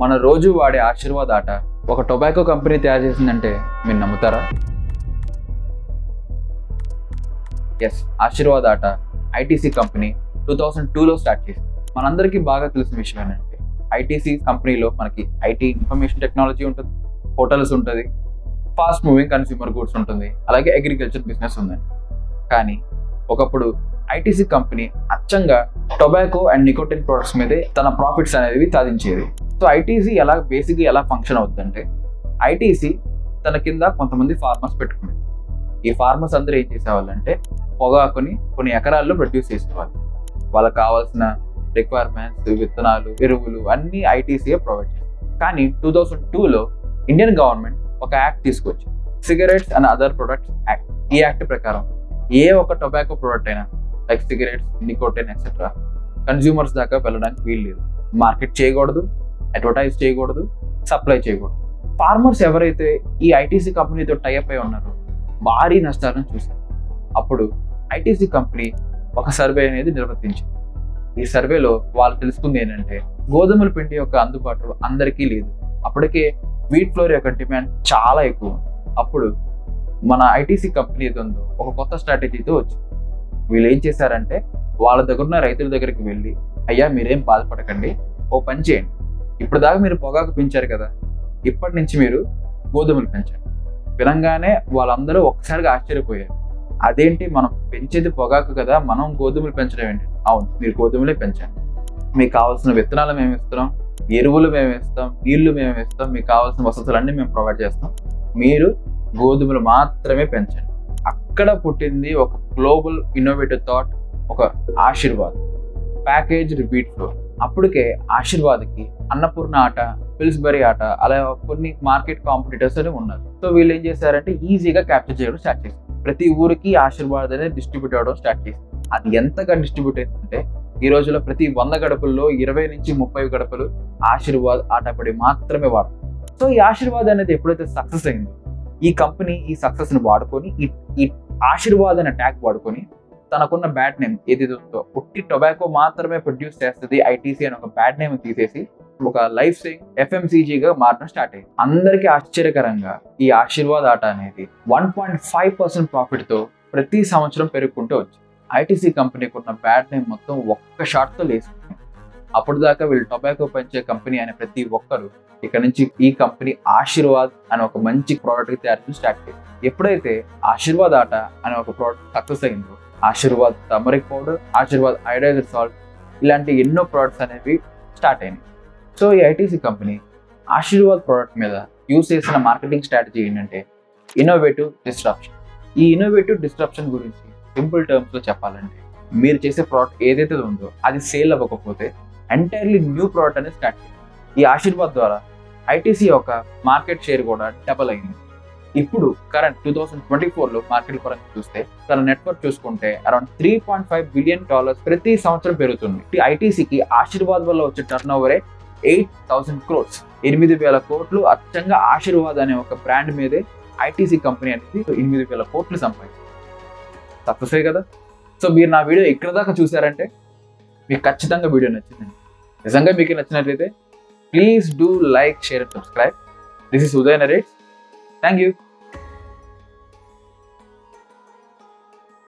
మన రోజు వాడే ఆశీర్వాద్ ఆట ఒక టొబాకో కంపెనీ తయారు చేసిందంటే మీరు నమ్ముతారా? ఎస్, ఆశీర్వాద్ ఆట ఐటీసీ కంపెనీ 2002లో స్టార్ట్ చేసింది. మనందరికీ బాగా తెలిసిన విషయం ఏంటంటే ఐటీసీ కంపెనీలో మనకి ఐటీ ఇన్ఫర్మేషన్ టెక్నాలజీ ఉంటుంది, హోటల్స్ ఉంటుంది, ఫాస్ట్ మూవింగ్ కన్స్యూమర్ గూడ్స్ ఉంటుంది, అలాగే అగ్రికల్చర్ బిజినెస్ ఉందని. కానీ ఒకప్పుడు ఐటీసీ కంపెనీ అచ్చంగా టొబాకో అండ్ నికోటిన్ ప్రొడక్ట్స్ మీదే తన ప్రాఫిట్స్ అనేవి సాధించేది. సో ఐటీసీ బేసిక్గా ఎలా ఫంక్షన్ అవుతుందంటే ఐటీసీ తన కింద కొంతమంది ఫార్మర్స్ పెట్టుకునేది. ఈ ఫార్మర్స్ అందరూ ఏం చేసేవాళ్ళంటే పొగాకుని కొన్ని ఎకరాల్లో ప్రొడ్యూస్ చేసేవాళ్ళు. వాళ్ళకి కావాల్సిన రిక్వైర్మెంట్స్, విత్తనాలు, ఎరువులు అన్నీ ఐటీసీయే ప్రొవైడ్ చేస్తారు. కానీ 2002లో ఇండియన్ గవర్నమెంట్ ఒక యాక్ట్ తీసుకొచ్చి cigarettes and other products act. ఈ యాక్ట్ ప్రకారం ఏ ఒక టొబాకో ప్రొడక్ట్ అయినా like cigarettes, nicotine etcetera consumers దాకా వెళ్ళడానికి వీలు లేదు. మార్కెట్ చేయకూడదు, అడ్వర్టైజ్ చేయకూడదు, సప్లై చేయకూడదు. ఫార్మర్స్ ఎవరైతే ఈ ఐటీసీ కంపెనీతో టైఅప్ అయి ఉన్నారో భారీ నష్టాలను చూశారు. అప్పుడు ఐటీసీ కంపెనీ ఒక సర్వే అనేది నిర్వర్తించింది. ఈ సర్వేలో వాళ్ళు తెలుసుకుంది ఏంటంటే గోధుమల పిండి యొక్క అందుబాటు అందరికీ లేదు. అప్పటికే వీట్ ఫ్లోర్ యొక్క డిమాండ్ చాలా ఎక్కువ. అప్పుడు మన ఐటీసీ కంపెనీ ఏదో ఉందో ఒక కొత్త స్ట్రాటజీతో వచ్చింది. వీళ్ళు ఏం చేశారంటే వాళ్ళ దగ్గర ఉన్న రైతుల దగ్గరికి వెళ్ళి, అయ్యా మీరేం బాధపడకండి, ఓ పని చేయండి, ఇప్పుడు దాకా మీరు పొగాకు పెంచారు కదా, ఇప్పటి నుంచి మీరు గోధుమలు పెంచండి. వినంగానే వాళ్ళందరూ ఒక్కసారిగా ఆశ్చర్యపోయారు. అదేంటి, మనం పెంచేది పొగాకు కదా, మనం గోధుమలు పెంచడం ఏంటి? అవును, మీరు గోధుమలే పెంచండి. మీకు కావాల్సిన విత్తనాలు మేము ఇస్తాం, ఎరువులు మేము ఇస్తాం, నీళ్లు మేము ఇస్తాం, మీకు కావాల్సిన వసతులన్నీ మేము ప్రొవైడ్ చేస్తాం, మీరు గోధుమలు మాత్రమే పెంచండి. అక్కడ పుట్టింది ఒక గ్లోబల్ ఇన్నోవేటివ్ థాట్, ఒక ఆశీర్వాద్ ప్యాకేజ్డ్ వీట్ ఫ్లోర్. అప్పటికే ఆశీర్వాద్కి అన్నపూర్ణ ఆట, పిల్స్బరీ ఆట, అలా కొన్ని మార్కెట్ కాంపిటీటర్స్ అని ఉన్నారు. సో వీళ్ళు ఏం చేశారంటే ఈజీగా క్యాప్చర్ చేయడం స్టార్ట్ చేశారు. ప్రతి ఊరికి ఆశీర్వాద్ అనేది డిస్ట్రిబ్యూట్ అవ్వడం స్టార్ట్ చేసింది. అది ఎంతగా డిస్ట్రిబ్యూట్ అయిందంటే ఈ రోజులో ప్రతి 100 గడపల్లో 20 నుంచి 30 గడపలు ఆశీర్వాద్ ఆటపడి మాత్రమే వాడతారు. సో ఈ ఆశీర్వాద్ అనేది ఎప్పుడైతే సక్సెస్ అయిందో ఈ కంపెనీ ఈ సక్సెస్ని వాడుకొని ఈ ఆశీర్వాద్ అనే ట్యాగ్ వాడుకొని తనకున్న బ్యాడ్ నేమ్ ఏదైతే ఉందో, పుట్టి టొబాకో మాత్రమే ప్రొడ్యూస్ చేస్తుంది ఐటీసీ అని ఒక బ్యాడ్ నేమ్ తీసేసి ఒక లైఫ్ సేవింగ్ ఎఫ్ఎంసీజీగా మారడం స్టార్ట్ అయింది. అందరికీ ఆశ్చర్యకరంగా ఈ ఆశీర్వాద్ ఆట అనేది 1.5% ప్రాఫిట్తో ప్రతి సంవత్సరం పెరుగుకుంటూ వచ్చింది. ఐటీసీ కంపెనీకి ఉన్న బ్యాడ్ నేమ్ మొత్తం ఒక్క షాట్తో లేసుకుంది. అప్పుడు దాకా వీళ్ళు టొబాకో పెంచే కంపెనీ అనే ప్రతి ఒక్కరు ఇక్కడ నుంచి ఈ కంపెనీ ఆశీర్వాద్ అనే ఒక మంచి ప్రోడక్ట్ తయారు చేయడం స్టార్ట్ అయింది. ఎప్పుడైతే ఆశీర్వాద్ ఆట అనే ఒక ప్రోడక్ట్ సక్సెస్ అయిందో Aashirvaad turmeric powder, Aashirvaad iodised salt ఇలాంటి ఎన్నో ప్రోడక్ట్స్ అనేవి స్టార్ట్ అయినాయి. సో ఈ ఐటీసీ కంపెనీ ఆశీర్వాద్ ప్రోడక్ట్ మీద యూజ్ చేసిన మార్కెటింగ్ స్ట్రాటజీ ఏంటంటే ఇన్నోవేటివ్ డిస్ట్రప్షన్. ఈ ఇన్నోవేటివ్ డిస్ట్రప్షన్ గురించి సింపుల్ టర్మ్స్లో చెప్పాలంటే మీరు చేసే ప్రోడక్ట్ ఏదైతే ఉందో అది సేల్ అవ్వకపోతే ఎంటైర్లీ న్యూ ప్రోడక్ట్ అనేది స్టార్ట్ అయింది. ఈ ఆశీర్వాద్ ద్వారా ఐటీసీ యొక్క మార్కెట్ షేర్ కూడా డబల్ అయింది. ఇప్పుడు కరెంట్ 2024లో మార్కెట్ పరంగా చూస్తే తన నెట్వర్క్ చూసుకుంటే అరౌండ్ $3.5 బిలియన్ ప్రతి సంవత్సరం పెరుగుతుంది. ఐటీసీకి ఆశీర్వాద్ వల్ల వచ్చే టర్న్ ఓవరే 8,000 crores, 8,000 కోట్లు అచ్చంగా ఆశీర్వాద్ అనే ఒక బ్రాండ్ మీదే ఐటీసీ కంపెనీ అనేది 8,000 కోట్లు సంపాదించింది. సక్సెసే కదా. సో మీరు నా వీడియో ఇక్కడ దాకా చూసారంటే మీకు ఖచ్చితంగా వీడియో నచ్చిందండి. నిజంగా మీకు నచ్చినట్లయితే please do like, share and subscribe. This is Uday narrates. Thank you.